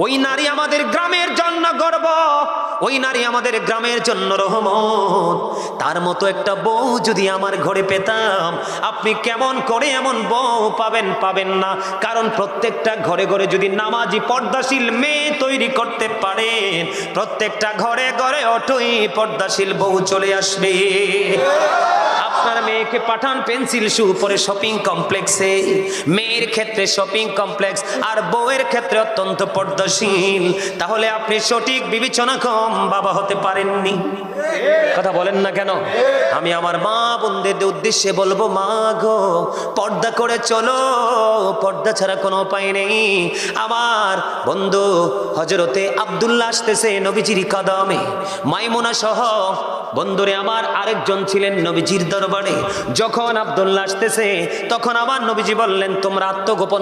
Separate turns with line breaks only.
ওই নারী আমাদের গ্রামের জন্য গর্ব, ওই নারী আমাদের গ্রামের জন্য রহমত। তার মতো একটা বউ যদি আমার ঘরে পেতাম, আপনি কেমন করে এমন বউ পাবেন? পাবেন না। কারণ প্রত্যেকটা ঘরে ঘরে যদি নামাজি পর্দাশীল মেয়ে তৈরি করতে পারেন, প্রত্যেকটা ঘরে ঘরে অটোই পর্দাশীল বউ চলে আসবে। আপনার মেয়েকে পাঠান পেন্সিল শু পরে শপিং কমপ্লেক্সে, মেয়ের ক্ষেত্রে শপিং কমপ্লেক্স আর বউয়ের ক্ষেত্রে অত্যন্ত পর্দাশীল, তাহলে আপনি সঠিক বিবেচনা কম বাবা হতে পারেননি। কথা বলেন না কেন? আমি আমার মা বোনদের উদ্দেশ্যে বলবো, মা গো, পর্দা করে চলো, পর্দা ছাড়া কোনো উপায় নেই। আমার বন্ধু হযরতে আব্দুল্লাহ আসতেছে নবীজির কদমে, মাইমুনা সহ বন্ধুরে আমার আরেকজন ছিলেন নবীজির দরবারে। যখন আব্দুল্লাহ আসতেছে তখন আমার নবীজি বললেন, তোমরা আত্মগোপন